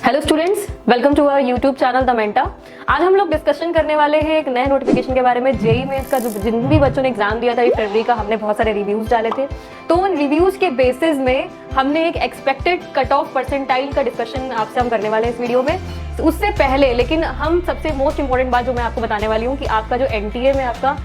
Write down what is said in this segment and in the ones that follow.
Hello students, welcome to our YouTube channel the मेंटा। आज हम लोग डिस्कशन करने वाले हैं एक नए नोटिफिकेशन के बारे में। जेईई मेंस का जो जिन भी बच्चों ने एग्जाम दिया था ये फरवरी का, हमने बहुत सारे रिव्यूज डाले थे। तो उन रिव्यूज के बेसिस में हमने एक एक्सपेक्टेड कट ऑफ परसेंटाइल का डिस्कशन आपसे हम करने वाले हैं इस वीडियो में। तो उससे पहले लेकिन हम सबसे मोस्ट इंपॉर्टेंट बात जो मैं आपको बताने वाली हूँ कि आपका जो एनटीए में आपका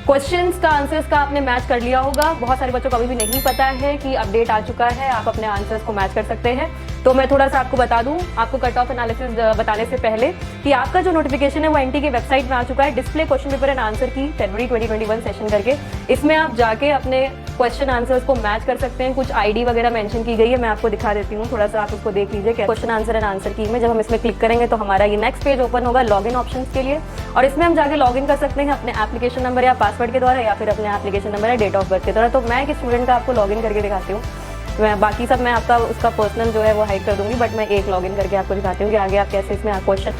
क्वेश्चंस का आंसर्स का आपने मैच कर लिया होगा। बहुत सारे बच्चों को अभी भी नहीं पता है कि अपडेट आ चुका है, आप अपने आंसर्स को मैच कर सकते हैं। तो मैं थोड़ा सा आपको बता दूं, आपको कट ऑफ एनालिसिस बताने से पहले कि आपका जो नोटिफिकेशन है वो एनटी की वेबसाइट में आ चुका है, display question paper and answer की फरवरी 2021 सेशन करके। इसमें आप जाके अपने क्वेश्चन आंसर्स को मैच कर सकते हैं। कुछ आईडी वगैरह मेंशन की गई है, मैं आपको दिखा देती हूँ, थोड़ा सा आप उसको देख लीजिए। क्वेश्चन आंसर एंड आंसर की में जब हम इसमें क्लिक करेंगे तो हमारा ये नेक्स्ट पेज ओपन होगा लॉगिन ऑप्शंस के लिए, और इसमें हम जाके लॉगिन कर सकते हैं अपने एप्लीकेशन नंबर या पासवर्ड के द्वारा, या फिर अपने एप्लीकेशन नंबर या डेट ऑफ बर्थ के द्वारा। तो मैं एक स्टूडेंट का आपको लॉगिन करके दिखाती हूँ। मैं बाकी सब मैं आपका उसका पर्सनल जो है वो हाइड कर दूंगी, बट मैं एक लॉगिन करके आपको दिखाती हूँ कि आगे आप कैसे इसमें क्वेश्चन।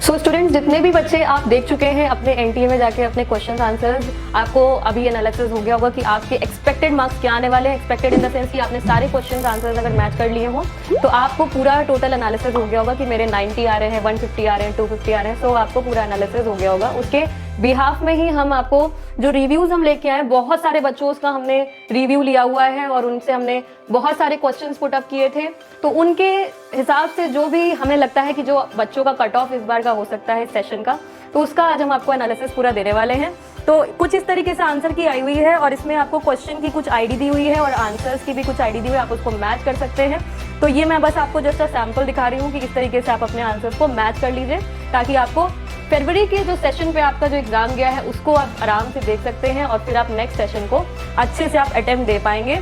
सो स्टूडेंट्स, जितने भी बच्चे आप देख चुके हैं अपने एनटीए में जाके अपने क्वेश्चन आंसर्स, आपको अभी एनालिसिस हो गया होगा कि आपके एक्सपेक्टेड मार्क्स क्या आने वाले हैं। एक्सपेक्टेड इन द सेंस कि आपने सारे क्वेश्चन आंसर्स अगर मैच कर लिए हो तो आपको पूरा टोटल एनालिसिस हो गया होगा कि मेरे 90 आ रहे हैं, 150 आ रहे हैं, 250 आ रहे हैं। सो आपको पूरा एनालिसिस हो गया होगा। उसके बिहाफ में ही हम आपको जो रिव्यूज हम लेके आए, बहुत सारे बच्चों का हमने रिव्यू लिया हुआ है और उनसे हमने बहुत सारे क्वेश्चंस पुट अप किए थे। तो उनके हिसाब से जो भी हमें लगता है कि जो बच्चों का कट ऑफ इस बार का हो सकता है इस सेशन का, तो उसका आज हम आपको एनालिसिस पूरा देने वाले हैं। तो कुछ इस तरीके से आंसर की आई हुई है और इसमें आपको क्वेश्चन की कुछ आईडी दी हुई है और आंसर्स की भी कुछ आईडी दी हुई है, आप उसको मैच कर सकते हैं। तो ये मैं बस आपको जस्ट सैंपल दिखा रही हूँ कि किस तरीके से आप अपने आंसर्स को मैच कर लीजिए, ताकि आपको फरवरी के जो सेशन पे आपका जो एग्जाम गया है उसको आप आराम से देख सकते हैं और फिर आप नेक्स्ट सेशन को अच्छे से आप अटेम्प्ट दे पाएंगे।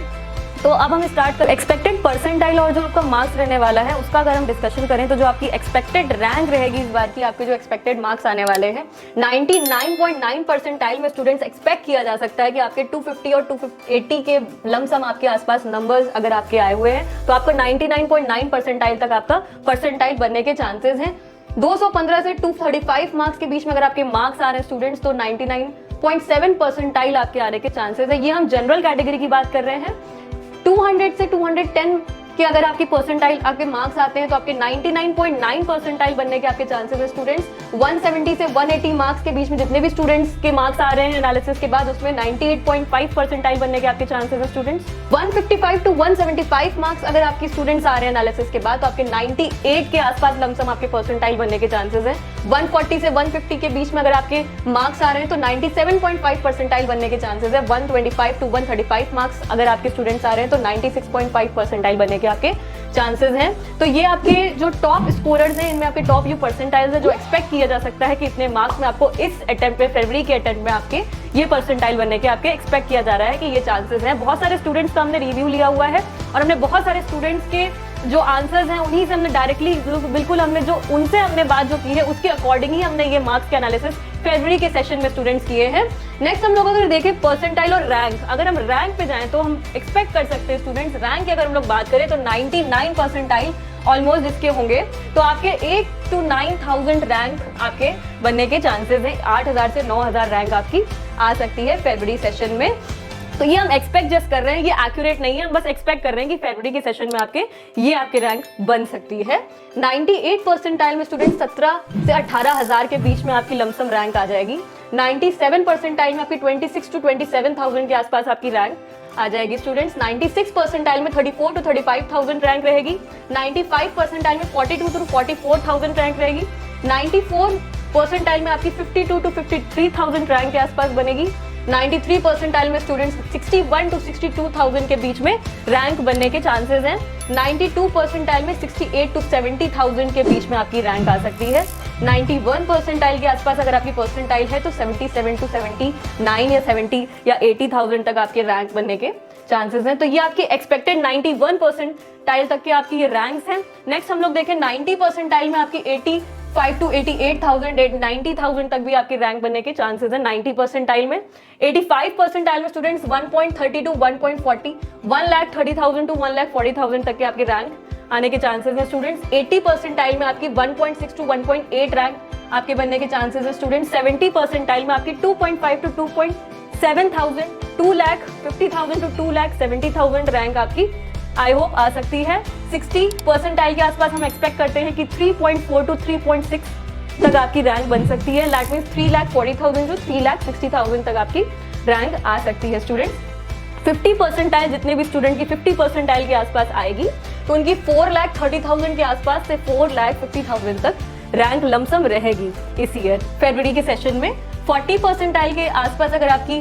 तो अब हम स्टार्ट कर एक्सपेक्टेड परसेंटाइल और जो आपका मार्क्स रहने वाला है उसका अगर हम डिस्कशन करें तो जो आपकी एक्सपेक्टेड रैंक रहेगी इस बार की, आपके जो एक्सपेक्टेड मार्क्स आने वाले हैं 99.9 परसेंटाइल में स्टूडेंट्स एक्सपेक्ट किया जा सकता है कि आपके 250 और 280 के लमसम आपके आसपास नंबर्स अगर आपके आए हुए हैं तो आपका 99.9 परसेंटाइल तक आपका परसेंटाइल बनने के चांसेस हैं। 215 से 235 मार्क्स के बीच में अगर आपके मार्क्स आ रहे हैं स्टूडेंट्स तो 99.7 परसेंटाइल आपके आने के चांसेस है। ये हम जनरल कैटेगरी की बात कर रहे हैं। 200 से 210 कि अगर आपकी परसेंटाइल आपके मार्क्स आते हैं तो आपके 99.9 परसेंटाइल बनने के आपके चांसेस है स्टूडेंट्स। 170 से 180 मार्क्स के बीच में जितने भी स्टूडेंट्स के मार्क्स आ रहे हैं एनालिसिस के बाद उसमें 98.5 परसेंटाइल बनने के आपके चांसेस है स्टूडेंट्स। 155 टू 175 मार्क्स अगर आपकी स्टूडेंट्स आ रहे हैं एनालिसिस के बाद तो आपके 98 के आसपास लमसम आपके परसेंटाइल बनने के चांसेस है। 140 से 150 के बीच में अगर आपके मार्क्स आ रहे हैं तो 97.5 परसेंटाइल बनने के चांसेस है। 125 टू 135 मार्क्स अगर आपके स्टूडेंट्स आ रहे हैं तो 96.5 परसेंटाइल बनने के आपके चांसेस हैं। तो ये आपके जो टॉप स्कोरर्स हैं, इनमें आपके टॉप यू परसेंटाइल्स है जो एक्सपेक्ट किया जा सकता है कि इतने मार्क्स में आपको इस अटेम्प्ट में फरवरी के अटेम्प्ट में आपके ये परसेंटाइल बनने के आपके एक्सपेक्ट किया जा रहा है कि ये चांसेस हैं। बहुत सारे स्टूडेंट्स का हमने रिव्यू लिया हुआ है और हमने बहुत सारे स्टूडेंट्स के जो आंसर्स हैं उन्हीं से हमने डायरेक्टली बिल्कुल हमने जो उनसे हमने बात जो की है उसके अकॉर्डिंग ही हमने ये मार्क्स के एनालिसिस फरवरी के सेशन में स्टूडेंट्स किए हैं। नेक्स्ट हम लोग अगर देखें परसेंटाइल और रैंक, अगर हम रैंक पे जाएं तो हम एक्सपेक्ट कर सकते हैं स्टूडेंट्स रैंक की अगर हम लोग बात करें तो 99 परसेंटाइल ऑलमोस्ट जिसके होंगे तो आपके 8 to 9,000 रैंक आपके बनने के चांसेस हैं। 8,000 से 9,000 रैंक आपकी आ सकती है फरवरी सेशन में। तो ये हम एक्सपेक्ट जस्ट कर रहे हैं, ये एक्यूरेट नहीं है, हम बस एक्सपेक्ट कर रहे हैं कि फरवरी के सेशन में आपके ये आपके रैंक बन सकती है। 98 परसेंटाइल में स्टूडेंट 17 से 18,000 के बीच में आपकी लमसम रैंक आ जाएगी। 97 परसेंटाइल में आपकी 26 to 27,000 के आसपास आपकी रैंक आ जाएगी स्टूडेंट्स। 96 परसेंटाइल में 34 to 35,000 रैंक रहेगी। 95 परसेंटाइल में 42 to 44,000 रैंक रहेगी। 94 परसेंटाइल में आपकी 52 to 53,000 रैंक के आसपास बनेगी। 93 परसेंटाइल में स्टूडेंट्स 61 to 62,000 के बीच में रैंक बनने के चांसेस हैं। 92 परसेंटाइल में 68 to 70,000 के बीच में आपकी रैंक आ सकती है। 91 परसेंटाइल के आसपास अगर आपकी परसेंटाइल है तो 77 to 79 या 70 या 80,000 तक आपके रैंक बनने के चांसेस हैं। तो ये आपके एक्सपेक्टेड 91 परसेंटाइल तक के आपकी ये रैंक्स हैं। नेक्स्ट हम लोग देखें 90 परसेंटाइल में आपकी 85 to 88,000 90,000 तक भी आपकी रैंक बनने के चांसेस हैं 90 परसेंटाइल में। 85 परसेंटाइल में स्टूडेंट्स 1.30 to 1.40 1,30,000 to 1,40,000 तक के आपके रैंक आने के चांसेस हैं स्टूडेंट्स। 80 परसेंटाइल में आपकी 1.6 to 1.8 रैंक आपके बनने के चांसेस है स्टूडेंट्स। 70 परसेंटाइल में आपकी 2.5 to 2.7,000 2,50,000 to 2,70,000 रैंक आपकी आई होप आ सकती है। 60 परसेंटाइल के आसपास हम एक्सपेक्ट करते हैं कि 3.4 to 3.6 तक आपकी रैंक बन सकती है। दैट मीन्स 3,40,000 to 3,60,000 तक आपकी रैंक आ सकती है स्टूडेंट्स। 50 परसेंटाइल जितने भी स्टूडेंट की 50 परसेंटाइल के आसपास आएगी तो उनकी 4,30,000 के आसपास से 4,50,000 तक रैंक लमसम रहेगी इस ईयर फरवरी के सेशन में। 40 परसेंटाइल के आसपास अगर आपकी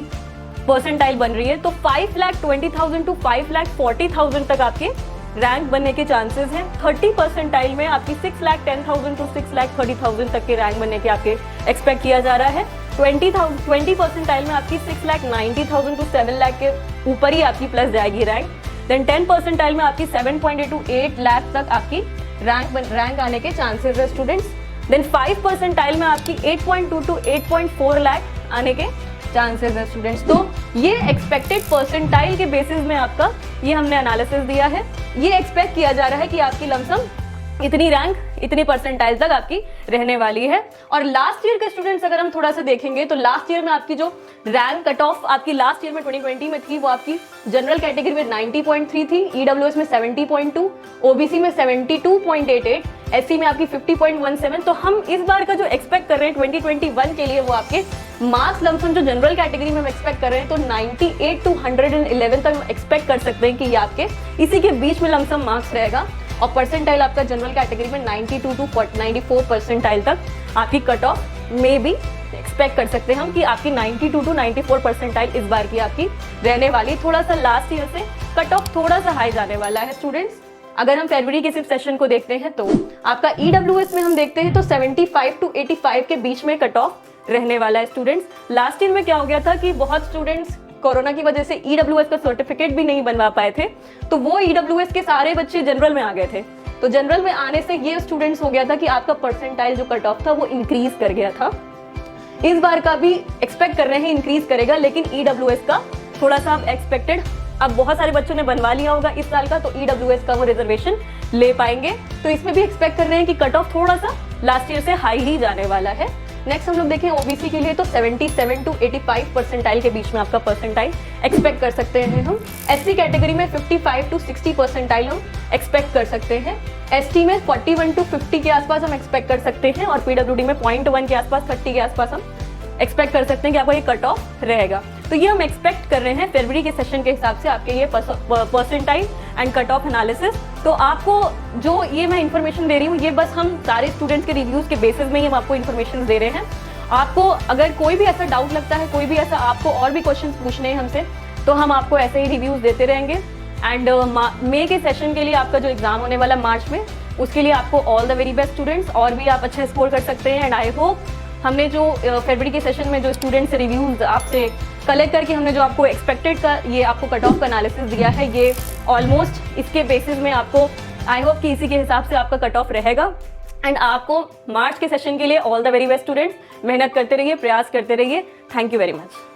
परसेंटाइल बन रही है तो 5,20,000 to 5,40,000 तक आपके रैंक बनने के चांसेस हैं। 30 परसेंटाइल में आपकी 6,10,000 to 6,30,000 तक के रैंक बनने के आपके एक्सपेक्ट किया जा रहा है। 20 परसेंटाइल में आपकी 6,90,000 to 7 लाख के ऊपर ही आपकी प्लस जाएगी रैंक। देन 10 परसेंटाइल में आपकी 7.8 to 8 लाख तक आपकी रैंक आने के चांसेस है स्टूडेंट्स। देन 5 परसेंटाइल में आपकी 8.2 to 8.4 लाख आने के चांसेस है स्टूडेंट्स। तो ये एक्सपेक्टेड परसेंटाइल के बेसिस में आपका ये हमने एनालिसिस दिया है। ये एक्सपेक्ट किया जा रहा है कि आपकी लमसम इतनी रैंक इतनी परसेंटाइल तक आपकी रहने वाली है। और लास्ट ईयर के स्टूडेंट्स अगर हम थोड़ा सा देखेंगे तो लास्ट ईयर में आपकी जो रैंक कट ऑफ आपकी लास्ट ईयर में 2020 में थी वो आपकी जनरल कैटेगरी में 90.3 थी, ईडब्ल्यूएस में 70.2, ओबीसी में 72.88, एससी में आपकी 50.17। तो हम इस बार का जो एक्सपेक्ट कर रहे हैं 2021 के लिए वो आपके मार्क्स लमसम जो जनरल कैटेगरी में हम एक्सपेक्ट कर रहे हैं तो 98 to 111 तक हम एक्सपेक्ट कर सकते हैं कि ये आपके इसी के बीच में लमसम मार्क्स रहेगा। और परसेंटाइल आपका जनरल कैटेगरी में 92 to 94 परसेंटाइल तक आपकी कट ऑफ में भी एक्सपेक्ट कर सकते हैं हम कि आपकी 92 to 94 परसेंटाइल इस बार की आपकी रहने वाली। थोड़ा सा लास्ट ईयर से कट ऑफ थोड़ा सा हाई जाने वाला है स्टूडेंट्स। अगर हम फरवरी के सिर्फ सेशन को देखते हैं तो आपका ईडब्ल्यूएस में हम देखते हैं तो 75 to 85 के बीच में कट ऑफ रहने वाला है स्टूडेंट्स। लास्ट ईयर में क्या हो गया था कि बहुत स्टूडेंट्स कोरोना की वजह से ईडब्ल्यूएस का सर्टिफिकेट भी नहीं बनवा पाए थे तो वो ईडब्ल्यूएस के सारे बच्चे जनरल में आ गए थे। तो जनरल में आने से ये स्टूडेंट्स हो गया था कि आपका परसेंटाइल जो कट ऑफ था वो इंक्रीज कर गया था। इस बार का भी एक्सपेक्ट कर रहे हैं इंक्रीज करेगा, लेकिन ईडब्ल्यूएस का थोड़ा सा एक्सपेक्टेड अब बहुत सारे बच्चों ने बनवा लिया होगा इस साल का तो ईडब्ल्यूएस का वो रिजर्वेशन ले पाएंगे। तो इसमें भी एक्सपेक्ट कर रहे हैं कि कट ऑफ थोड़ा सा लास्ट ईयर से हाई ही जाने वाला है। नेक्स्ट हम लोग देखें ओबीसी के लिए तो 77 to 85 परसेंटाइल के बीच में आपका परसेंटाइल एक्सपेक्ट कर सकते हैं हम। एससी कैटेगरी में 55 to 60 परसेंटाइल हम एक्सपेक्ट कर सकते हैं। एसटी में 41 to 50 के आसपास हम एक्सपेक्ट कर सकते हैं और पीडब्ल्यूडी में 0.1 के आसपास 30 के आसपास हम एक्सपेक्ट कर सकते हैं कि आपका ये कट ऑफ रहेगा। तो ये हम एक्सपेक्ट कर रहे हैं फरवरी के सेशन के हिसाब से आपके ये percentile and cut off analysis. तो आपको जो ये मैं इन्फॉर्मेशन दे रही हूँ ये बस हम सारे स्टूडेंट्स के रिव्यूज के बेसिस में ही हम आपको इन्फॉर्मेशन दे रहे हैं। आपको अगर कोई भी ऐसा डाउट लगता है, कोई भी ऐसा आपको और भी क्वेश्चन पूछने हैं हमसे तो हम आपको ऐसे ही रिव्यूज देते रहेंगे। एंड मई के सेशन के लिए आपका जो एग्जाम होने वाला मार्च में उसके लिए आपको all the very best students, और भी आप अच्छा स्कोर कर सकते हैं। एंड आई होप हमने जो फरवरी के सेशन में जो स्टूडेंट्स से रिव्यूज आपसे कलेक्ट करके हमने जो आपको एक्सपेक्टेड का ये आपको कट ऑफ का एनालिसिस दिया है ये ऑलमोस्ट इसके बेसिस में आपको आई होप कि इसी के हिसाब से आपका कट ऑफ रहेगा। एंड आपको मार्च के सेशन के लिए all the very best students, मेहनत करते रहिए, प्रयास करते रहिए। Thank you very much.